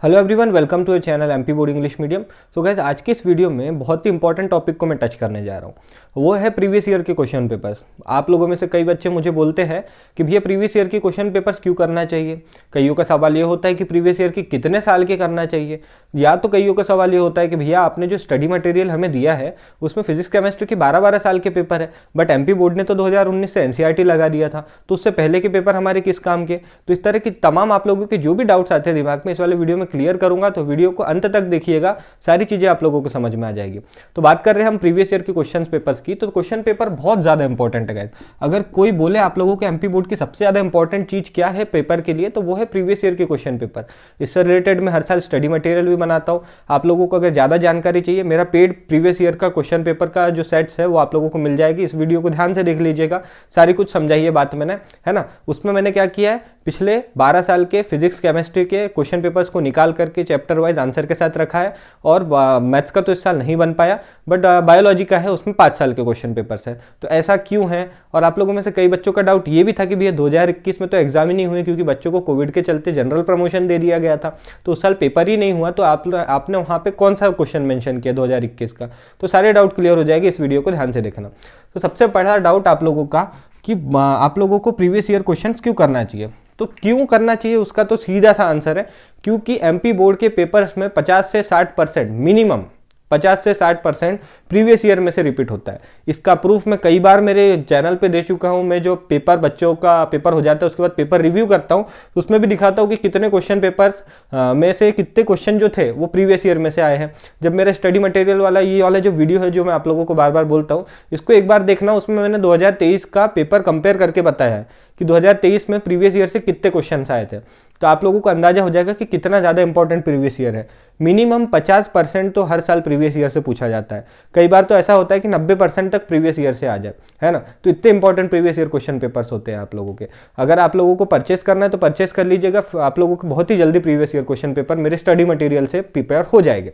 Hello everyone, welcome to the channel MP board English medium. So guys, आज के इस video में बहुत ही इंपॉर्टेंट टॉपिक को मैं टच करने जा रहा हूँ। वो है प्रीवियस ईयर के क्वेश्चन पेपर्स। आप लोगों में से कई बच्चे मुझे बोलते हैं कि भैया प्रीवियस ईयर के क्वेश्चन पेपर्स क्यों करना चाहिए। कईयों का सवाल ये होता है कि प्रीवियस ईयर के कितने साल के करना चाहिए, या तो कईयों का सवाल ये होता है कि भैया आपने जो स्टडी मटेरियल हमें दिया है उसमें फिजिक्स केमिस्ट्री के 12-12 साल के पेपर है, बट एमपी बोर्ड ने तो 2019 से एनसीईआरटी लगा दिया था, तो उससे पहले के पेपर हमारे किस काम के। तो इस तरह की तमाम आप लोगों के जो भी डाउट्स आते हैं दिमाग में, इस वाले वीडियो में क्लियर करूंगा, तो वीडियो को अंत तक देखिएगा, सारी चीजें आप लोगों को समझ में आ जाएगी। तो बात कर रहे हैं हम प्रीवियस ईयर के क्वेश्चन पेपर्स की, तो क्वेश्चन पेपर बहुत ज्यादा इंपॉर्टेंट है गाइस। अगर कोई बोले आप लोगों के एमपी बोर्ड की सबसे ज्यादा इंपॉर्टेंट चीज क्या है पेपर के लिए, तो वो है प्रीवियस ईयर के क्वेश्चन पेपर। इससे रिलेटेड मैं हर साल स्टडी मटेरियल भी बनाता हूं। आप लोगों को अगर ज्यादा जानकारी चाहिए, मेरा पेड प्रीवियस ईयर का क्वेश्चन पेपर का जो सेट्स है वो आप लोगों को मिल जाएगी। इस वीडियो को ध्यान से देख लीजिएगा, सारी कुछ समझाइए बात मैंने, है ना। उसमें मैंने क्या किया है, पिछले 12 साल के फिजिक्स केमिस्ट्री के क्वेश्चन पेपर्स को निकाल करके चैप्टर वाइज आंसर के साथ रखा है। और मैथ्स का तो इस साल नहीं बन पाया, बट बायोलॉजी का है, उसमें 5 साल के क्वेश्चन पेपर्स है। तो ऐसा क्यों है। और आप लोगों में से कई बच्चों का डाउट ये भी था कि भैया 2021 में तो एग्जाम ही नहीं हुए, क्योंकि बच्चों को कोविड के चलते जनरल प्रमोशन दे दिया गया था, तो उस साल पेपर ही नहीं हुआ। तो आपने वहाँ पे कौन सा क्वेश्चन मेंशन किया 2021 का। तो सारे डाउट क्लियर हो जाएंगे, इस वीडियो को ध्यान से देखना। तो सबसे पहला डाउट आप लोगों का कि आप लोगों को प्रीवियस ईयर क्वेश्चन क्यों करना चाहिए। तो क्यों करना चाहिए उसका तो सीधा सा आंसर है, क्योंकि एमपी बोर्ड के पेपर्स में 50 से 60% मिनिमम 50 से 60% प्रीवियस ईयर में से रिपीट होता है। इसका प्रूफ मैं कई बार मेरे चैनल पे दे चुका हूं। मैं जो पेपर बच्चों का पेपर हो जाता है उसके बाद पेपर रिव्यू करता हूं, तो उसमें भी दिखाता हूं कि कितने क्वेश्चन पेपर्स में से कितने क्वेश्चन जो थे वो प्रीवियस ईयर में से आए हैं। जब मेरा स्टडी मटेरियल वाला ये वाला जो वीडियो है, जो मैं आप लोगों को बार बार बोलता हूँ, इसको एक बार देखना। उसमें मैंने 2023 का पेपर कंपेयर करके बताया है कि 2023 में प्रीवियस ईयर से कितने क्वेश्चन आए थे। तो आप लोगों को अंदाजा हो जाएगा कि कितना ज़्यादा इंपॉर्टेंट प्रीवियस ईयर है। मिनिमम 50% तो हर साल प्रीवियस ईयर से पूछा जाता है। कई बार तो ऐसा होता है कि 90% तक प्रीवियस ईयर से आ जाए, है ना। तो इतने important previous year question papers होते हैं आप लोगों के। अगर आप लोगों को परचेस करना है तो परचेस कर लीजिएगा, आप लोगों को बहुत ही जल्दी प्रीवियस ईयर क्वेश्चन पेपर मेरे स्टडी मटेरियल से प्रिपेयर हो जाएंगे।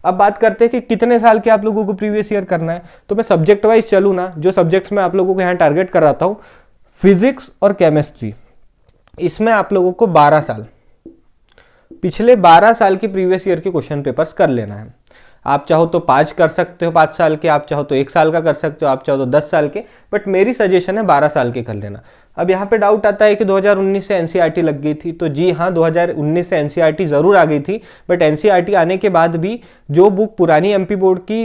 अब बात करते हैं कि कितने साल के आप लोगों को प्रीवियस ईयर करना है। तो मैं सब्जेक्ट वाइज चलूँ ना, जो सब्जेक्ट्स मैं आप लोगों को यहाँ टारगेट कराता हूँ, फिजिक्स और केमिस्ट्री, इसमें आप लोगों को 12 साल, पिछले 12 साल के प्रीवियस ईयर के क्वेश्चन पेपर्स कर लेना है। आप चाहो तो 5 कर सकते हो 5 साल के, आप चाहो तो 1 साल का कर सकते हो, आप चाहो तो 10 साल के, बट मेरी सजेशन है 12 साल के कर लेना। अब यहाँ पे डाउट आता है कि 2019 से एनसीईआरटी लग गई थी। तो जी हाँ, 2019 से एनसीईआरटी जरूर आ गई थी, बट एनसीईआरटी आने के बाद भी जो बुक पुरानी एमपी बोर्ड की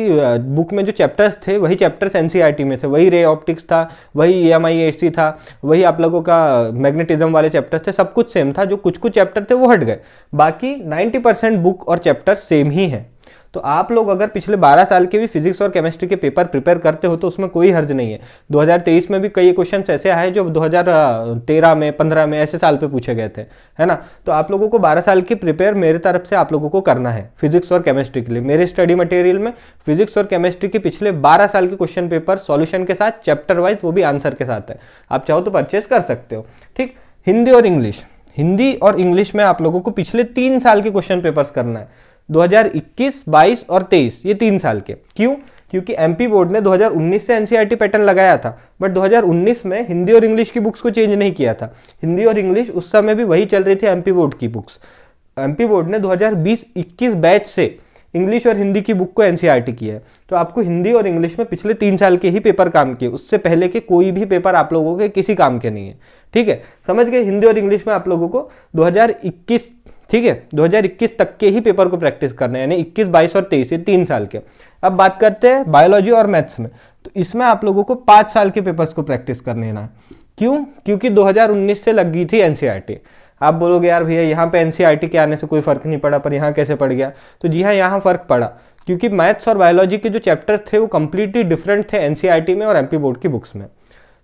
बुक में जो चैप्टर्स थे वही चैप्टर्स एनसीईआरटी में थे। वही रे ऑप्टिक्स था, वही EMIAC था, वही आप लोगों का मैग्नेटिज्म वाले चैप्टर्स थे, सब कुछ सेम था। जो कुछ कुछ चैप्टर थे वो हट गए, बाकी 90% बुक और चैप्टर सेम ही है। तो आप लोग अगर पिछले 12 साल के भी फिजिक्स और केमिस्ट्री के पेपर प्रिपेयर करते हो तो उसमें कोई हर्ज नहीं है। 2023 में भी कई क्वेश्चन ऐसे आए जो 2013 में 15 में ऐसे साल पे पूछे गए थे, है ना। तो आप लोगों को 12 साल की प्रिपेयर मेरे तरफ से आप लोगों को करना है फिजिक्स और केमिस्ट्री के लिए। मेरे स्टडी मटेरियल में फिजिक्स और केमिस्ट्री के पिछले 12 साल के क्वेश्चन पेपर सॉल्यूशन के साथ, चैप्टर वाइज, वो भी आंसर के साथ है। आप चाहो तो परचेस कर सकते हो, ठीक। हिंदी और इंग्लिश में आप लोगों को पिछले 3 साल के क्वेश्चन पेपर्स करना है, 2021, 22 और 23, ये 3 साल के। क्यों? क्योंकि एमपी बोर्ड ने 2019 से एनसीईआरटी पैटर्न लगाया था, बट 2019 में हिंदी और इंग्लिश की बुक्स को चेंज नहीं किया था। हिंदी और इंग्लिश उस समय भी वही चल रही थी एमपी बोर्ड की बुक्स। एमपी बोर्ड ने 2020-21 बैच से इंग्लिश और हिंदी की बुक को एनसीईआरटी किया है। तो आपको हिंदी और इंग्लिश में पिछले 3 साल के ही पेपर काम किए, उससे पहले के कोई भी पेपर आप लोगों के किसी काम के नहीं है, ठीक है। समझ गए। हिंदी और इंग्लिश में आप लोगों को 2021, ठीक है, 2021 तक के ही पेपर को प्रैक्टिस करना है, यानी 21, 22 और 23, ये 3 साल के। अब बात करते हैं बायोलॉजी और मैथ्स में। तो इसमें आप लोगों को 5 साल के पेपर्स को प्रैक्टिस करने है। क्यों? क्योंकि 2019 से लग गई थी एनसीईआरटी। आप बोलोगे यार भैया यहाँ पे एनसीईआरटी के आने से कोई फर्क नहीं पड़ा, पर यहाँ कैसे पड़ गया। तो जी हाँ, यहाँ फर्क पड़ा, क्योंकि मैथ्स और बायोलॉजी के जो चैप्टर्स थे वो कंप्लीटली डिफरेंट थे एनसीईआरटी में और एमपी बोर्ड की बुक्स में।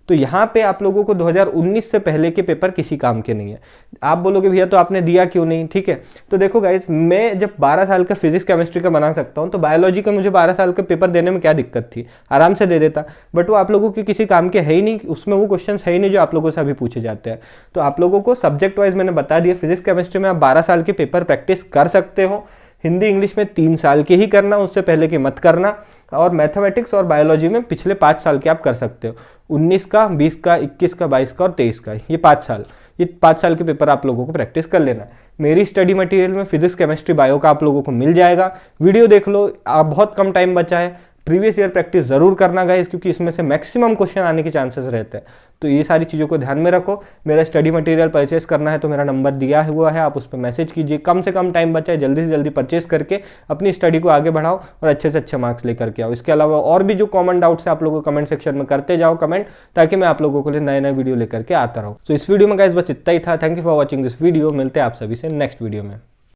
तो यहाँ पे आप लोगों को 2019 से पहले के पेपर किसी काम के नहीं है। आप बोलोगे भैया तो आपने दिया क्यों नहीं, ठीक है। तो देखो गाइस, मैं जब 12 साल का फिजिक्स केमिस्ट्री का बना सकता हूँ, तो बायोलॉजी का मुझे 12 साल का पेपर देने में क्या दिक्कत थी, आराम से दे देता। बट वो आप लोगों के किसी काम के है ही नहीं, उसमें वो क्वेश्चन है ही नहीं जो आप लोगों से अभी पूछे जाते हैं। तो आप लोगों को सब्जेक्ट वाइज मैंने बता दिया, फिजिक्स केमिस्ट्री में आप 12 साल के पेपर प्रैक्टिस कर सकते हो। हिंदी इंग्लिश में 3 साल के ही करना, उससे पहले के मत करना। और मैथमेटिक्स और बायोलॉजी में पिछले 5 साल के आप कर सकते हो, 19 का, 20 का, 21 का, 22 का और 23 का, ये 5 साल। ये 5 साल के पेपर आप लोगों को प्रैक्टिस कर लेना है। मेरी स्टडी मटेरियल में फिजिक्स, केमिस्ट्री, बायो का आप लोगों को मिल जाएगा। वीडियो देख लो, आप बहुत कम टाइम बचा है, प्रीवियस ईयर प्रैक्टिस जरूर करना गाइस, क्योंकि इसमें से मैक्सिमम क्वेश्चन आने के चांसेस रहते हैं। तो ये सारी चीज़ों को ध्यान में रखो। मेरा स्टडी मटेरियल परचेस करना है तो मेरा नंबर दिया हुआ है, आप उस पर मैसेज कीजिए। कम से कम टाइम बचा है, जल्दी से जल्दी परचेस करके अपनी स्टडी को आगे बढ़ाओ और अच्छे से अच्छे मार्क्स लेकर के आओ। इसके अलावा और भी जो कॉमन डाउट्स है आप लोगों को कमेंट सेक्शन में करते जाओ कमेंट, ताकि मैं आप लोगों को लिए नए नए वीडियो लेकर के आता रहूँ। तो इस वीडियो में गाइस बस इतना ही था। Thank you for watching this video. मिलते हैं आप सभी से नेक्स्ट वीडियो में।